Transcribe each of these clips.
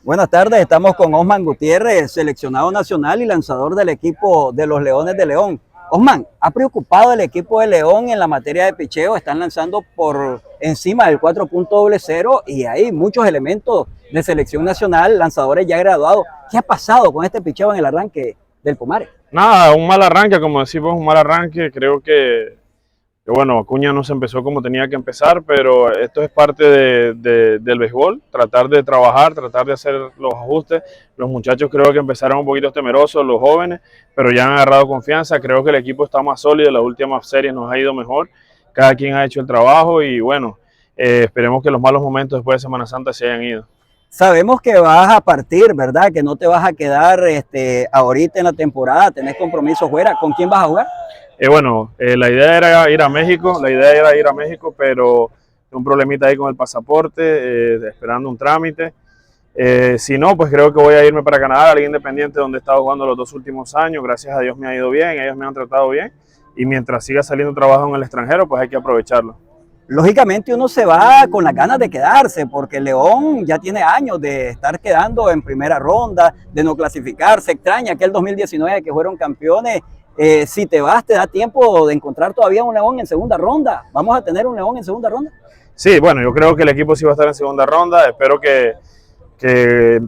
Buenas tardes, estamos con Osman Gutiérrez, seleccionado nacional y lanzador del equipo de los Leones de León. Osman, ¿ha preocupado el equipo de León en la materia de picheo? Están lanzando por encima del 4.00 y hay muchos elementos de selección nacional, lanzadores ya graduados. ¿Qué ha pasado con este picheo en el arranque del Pomare? Nada, un mal arranque, como decimos, un mal arranque. Creo que bueno, Acuña no se empezó como tenía que empezar, pero esto es parte del béisbol, tratar de trabajar, tratar de hacer los ajustes. Los muchachos creo que empezaron un poquito temerosos, los jóvenes, pero ya han agarrado confianza. Creo que el equipo está más sólido, las últimas series nos ha ido mejor, cada quien ha hecho el trabajo y bueno, esperemos que los malos momentos después de Semana Santa se hayan ido. Sabemos que vas a partir, ¿verdad? Que no te vas a quedar ahorita en la temporada, tenés compromisos fuera. ¿Con quién vas a jugar? La idea era ir a México, pero un problemita ahí con el pasaporte, esperando un trámite. Si no, pues creo que voy a irme para Canadá, la Liga Independiente, donde he estado jugando los 2 últimos años. Gracias a Dios me ha ido bien, ellos me han tratado bien. Y mientras siga saliendo trabajo en el extranjero, pues hay que aprovecharlo. Lógicamente uno se va con las ganas de quedarse, porque León ya tiene años de estar quedando en primera ronda, de no clasificar. Se extraña aquel 2019 que fueron campeones. Si te vas, te da tiempo de encontrar todavía un León en segunda ronda. ¿Vamos a tener un León en segunda ronda? Sí, bueno, yo creo que el equipo sí va a estar en segunda ronda. Espero que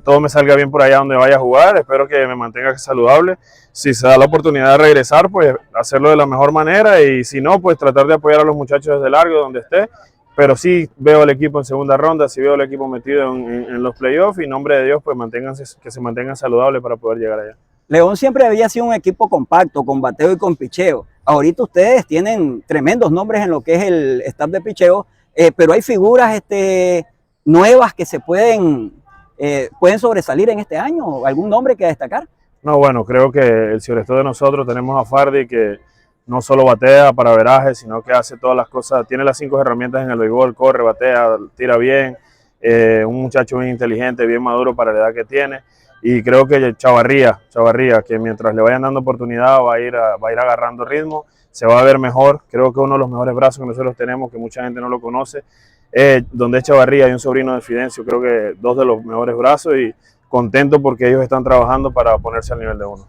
todo me salga bien por allá donde vaya a jugar. Espero que me mantenga saludable. Si se da la oportunidad de regresar, pues hacerlo de la mejor manera. Y si no, pues tratar de apoyar a los muchachos desde largo, donde esté. Pero sí veo al equipo en segunda ronda, sí veo al equipo metido en los playoffs. Y en nombre de Dios, pues que se mantengan saludables para poder llegar allá. León siempre había sido un equipo compacto, con bateo y con picheo. Ahorita ustedes tienen tremendos nombres en lo que es el staff de picheo, pero hay figuras nuevas que pueden sobresalir en este año. ¿Algún nombre que destacar? No, bueno, creo que el sobre todo de nosotros tenemos a Fardi, que no solo batea para veraje, sino que hace todas las cosas, tiene las 5 herramientas en el béisbol: corre, batea, tira bien, un muchacho bien inteligente, bien maduro para la edad que tiene. Y creo que Chavarría, que mientras le vayan dando oportunidad va a ir agarrando ritmo, se va a ver mejor. Creo que uno de los mejores brazos que nosotros tenemos, que mucha gente no lo conoce, donde es Chavarría, hay un sobrino de Fidencio, creo que 2 de los mejores brazos, y contento porque ellos están trabajando para ponerse al nivel de uno.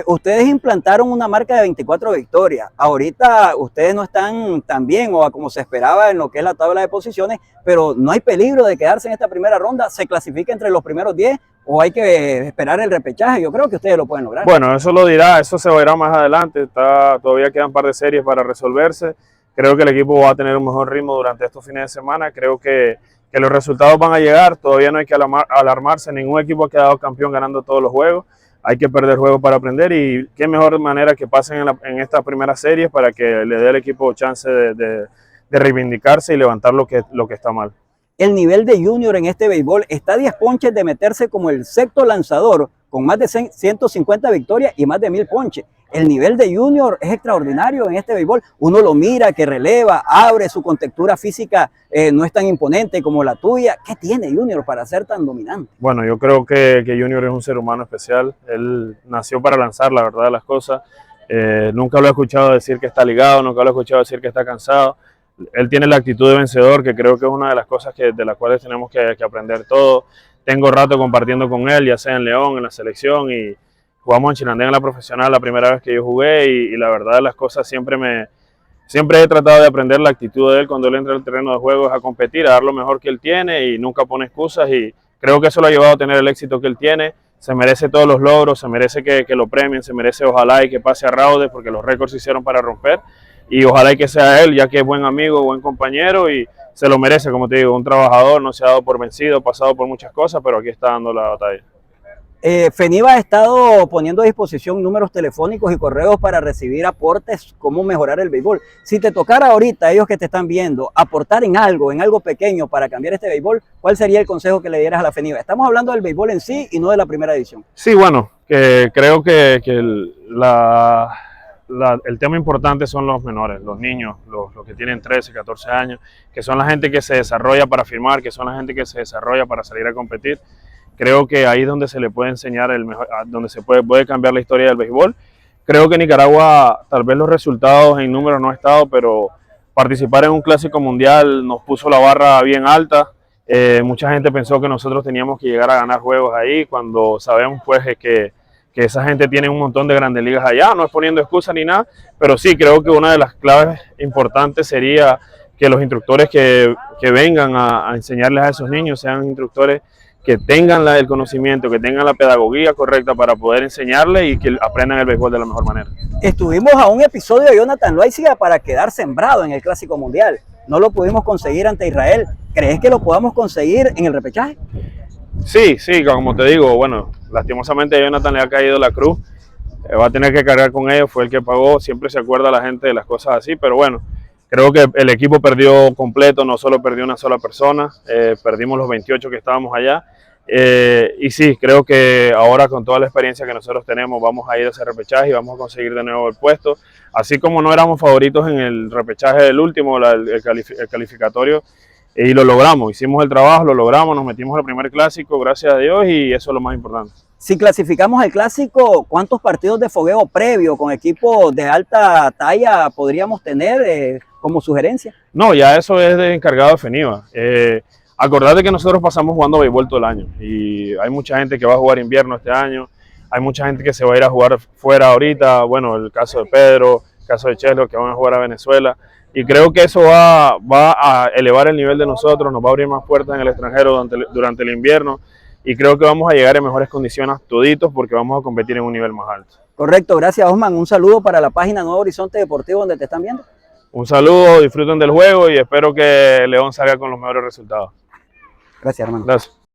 Ustedes implantaron una marca de 24 victorias. Ahorita ustedes no están tan bien o como se esperaba en lo que es la tabla de posiciones, pero no hay peligro de quedarse en esta primera ronda. ¿Se clasifica entre los primeros 10 o hay que esperar el repechaje? Yo creo que ustedes lo pueden lograr. Bueno, eso se verá más adelante. Todavía quedan un par de series para resolverse. Creo que el equipo va a tener un mejor ritmo durante estos fines de semana. Creo que los resultados van a llegar. Todavía no hay que alarmarse. Ningún equipo ha quedado campeón ganando todos los juegos. Hay que perder juegos para aprender, y qué mejor manera que pasen en estas primeras series para que le dé al equipo chance de reivindicarse y levantar lo que está mal. El nivel de Junior en este béisbol está a 10 ponches de meterse como el sexto lanzador con más de 150 victorias y más de 1000 ponches. El nivel de Junior es extraordinario en este béisbol. Uno lo mira, que releva, abre, su contextura física no es tan imponente como la tuya. ¿Qué tiene Junior para ser tan dominante? Bueno, yo creo que Junior es un ser humano especial. Él nació para lanzar, la verdad de las cosas. Nunca lo he escuchado decir que está ligado, nunca lo he escuchado decir que está cansado. Él tiene la actitud de vencedor, que creo que es una de las cosas de las cuales tenemos que aprender todos. Tengo rato compartiendo con él, ya sea en León, en la selección, y jugamos en Chinandega en la profesional la primera vez que yo jugué, y la verdad de las cosas siempre he tratado de aprender la actitud de él cuando él entra al terreno de juego, es a competir, a dar lo mejor que él tiene y nunca pone excusas, y creo que eso lo ha llevado a tener el éxito que él tiene. Se merece todos los logros, se merece que lo premien, se merece ojalá y que pase a Raude, porque los récords se hicieron para romper, y ojalá y que sea él, ya que es buen amigo, buen compañero, y se lo merece, como te digo, un trabajador, no se ha dado por vencido, pasado por muchas cosas, pero aquí está dando la batalla. FENIVA ha estado poniendo a disposición números telefónicos y correos para recibir aportes, cómo mejorar el béisbol. Si te tocara ahorita, ellos que te están viendo, aportar en algo pequeño para cambiar este béisbol, ¿cuál sería el consejo que le dieras a la FENIVA? Estamos hablando del béisbol en sí y no de la primera división. Sí, bueno, que creo que el tema importante son los menores, los niños, los que tienen 13, 14 años, que son la gente que se desarrolla para firmar, que son la gente que se desarrolla para salir a competir. Creo que ahí es donde se le puede enseñar donde se puede cambiar la historia del béisbol. Creo que Nicaragua, tal vez los resultados en números no ha estado, pero participar en un clásico mundial nos puso la barra bien alta, Mucha gente pensó que nosotros teníamos que llegar a ganar juegos ahí, cuando sabemos pues que esa gente tiene un montón de grandes ligas allá, no es poniendo excusa ni nada, pero sí creo que una de las claves importantes sería que los instructores que vengan a enseñarles a esos niños sean instructores que tengan el conocimiento, que tengan la pedagogía correcta para poder enseñarles y que aprendan el béisbol de la mejor manera. Estuvimos a un episodio de Jonathan Loaiziga para quedar sembrado en el Clásico Mundial. No lo pudimos conseguir ante Israel. ¿Crees que lo podamos conseguir en el repechaje? Sí, como te digo, bueno, lastimosamente a Jonathan le ha caído la cruz. Va a tener que cargar con ello, fue el que pagó. Siempre se acuerda la gente de las cosas así, pero bueno, creo que el equipo perdió completo, no solo perdió una sola persona, perdimos los 28 que estábamos allá. Y sí, creo que ahora con toda la experiencia que nosotros tenemos vamos a ir a ese repechaje y vamos a conseguir de nuevo el puesto. Así como no éramos favoritos en el repechaje del último, el calificatorio, y lo logramos, hicimos el trabajo, lo logramos, nos metimos al primer clásico, gracias a Dios, y eso es lo más importante. Si clasificamos al clásico, ¿cuántos partidos de fogueo previo con equipos de alta talla podríamos tener como sugerencia? No, ya eso es de encargado de FENIVA. Acordate que nosotros pasamos jugando béisbol todo el año y hay mucha gente que va a jugar invierno este año, hay mucha gente que se va a ir a jugar fuera ahorita, bueno, el caso de Pedro, el caso de Chelo, que van a jugar a Venezuela, y creo que eso va a elevar el nivel de nosotros, nos va a abrir más puertas en el extranjero durante el invierno, y creo que vamos a llegar en mejores condiciones toditos porque vamos a competir en un nivel más alto. Correcto, gracias Osman, un saludo para la página Nuevo Horizonte Deportivo donde te están viendo. Un saludo, disfruten del juego y espero que León salga con los mejores resultados. Gracias, hermano. Gracias.